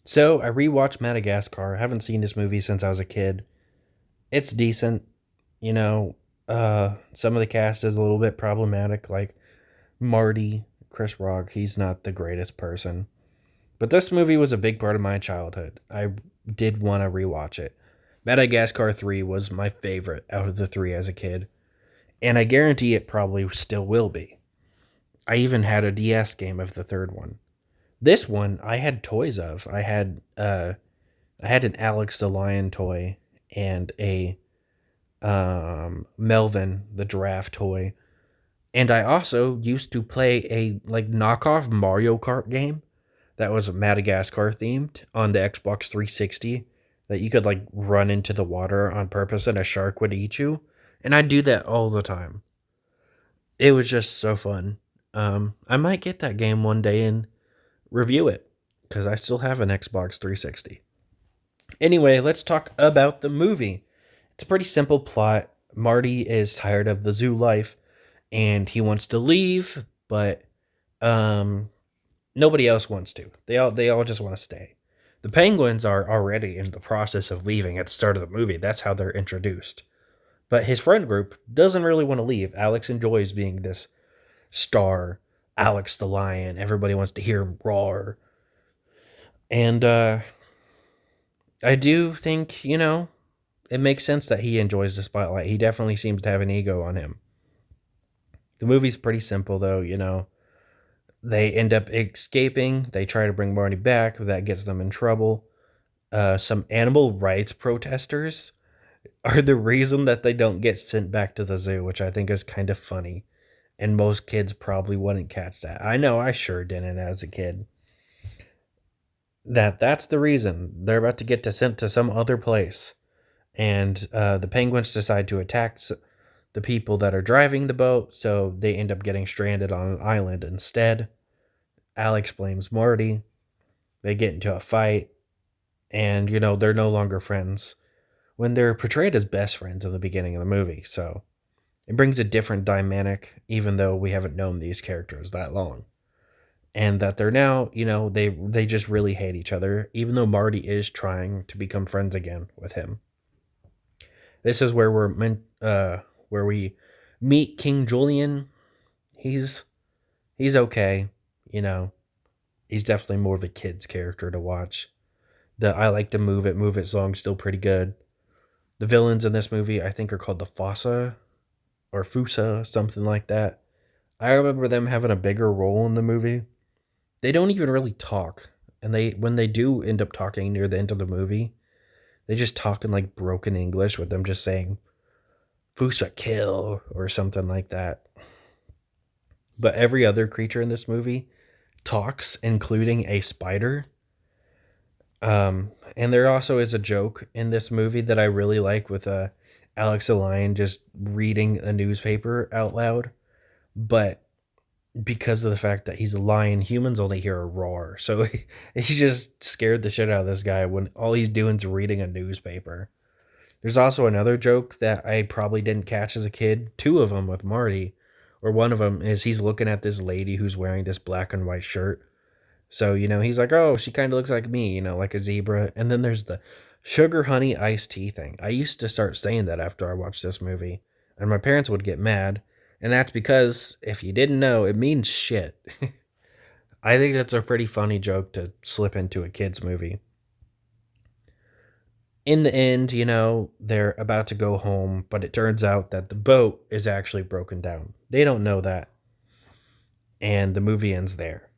So I rewatched Madagascar. I haven't seen this movie since I was a kid. It's decent, you know. Some of the cast is a little bit problematic, like Marty, Chris Rock. He's not the greatest person. But this movie was a big part of my childhood. I did want to rewatch it. Madagascar 3 was my favorite out of the three as a kid, and I guarantee it probably still will be. I even had a DS game of the third one. This one I had toys of. I had an Alex the Lion toy and a Melvin the giraffe toy. And I also used to play a like knockoff Mario Kart game that was Madagascar themed on the Xbox 360 that you could like run into the water on purpose and a shark would eat you. And I do that all the time. It was just so fun. I might get that game one day and review it because I still have an Xbox 360. Anyway, let's talk about the movie. It's a pretty simple plot. Marty is tired of the zoo life and he wants to leave, but um nobody else wants to. They all just want to stay. The penguins are already in the process of leaving at the start of the movie. That's how they're introduced. But his friend group doesn't really want to leave. Alex enjoys being this star, Alex the lion. Everybody wants to hear him roar. And I do think, it makes sense that he enjoys the spotlight. He definitely seems to have an ego on him. The movie's pretty simple, though, They end up escaping. They try to bring Marty back. That gets them in trouble. Some animal rights protesters are the reason that they don't get sent back to the zoo, which I think is kind of funny. And most kids probably wouldn't catch that. I know I sure didn't as a kid. That's the reason. They're about to get sent to some other place. And the penguins decide to attack the people that are driving the boat, so they end up getting stranded on an island instead. Alex blames Marty. They get into a fight, and they're no longer friends when they're portrayed as best friends in the beginning of the movie. So it brings a different dynamic, even though we haven't known these characters that long. And that they're now, they just really hate each other, even though Marty is trying to become friends again with him. This is where where we meet King Julian. He's okay, you know. He's definitely more of a kid's character to watch. The I like to move it song's still pretty good. The villains in this movie I think are called the Fossa or Fusa, something like that. I remember them having a bigger role in the movie. They don't even really talk. And they when they do end up talking near the end of the movie, they just talk in like broken English with them just saying Fusa kill or something like that. But every other creature in this movie talks, including a spider. And there also is a joke in this movie that I really like with Alex the Lion just reading a newspaper out loud. But because of the fact that he's a lion, humans only hear a roar. So he just scared the shit out of this guy when all he's doing is reading a newspaper. There's also another joke that I probably didn't catch as a kid. Two of them with Marty, or one of them is he's looking at this lady who's wearing this black and white shirt. So, he's like, oh, she kind of looks like me, like a zebra. And then there's the sugar honey iced tea thing. I used to start saying that after I watched this movie, and my parents would get mad. And that's because, if you didn't know, it means shit. I think that's a pretty funny joke to slip into a kid's movie. In the end, they're about to go home, but it turns out that the boat is actually broken down. They don't know that. And the movie ends there.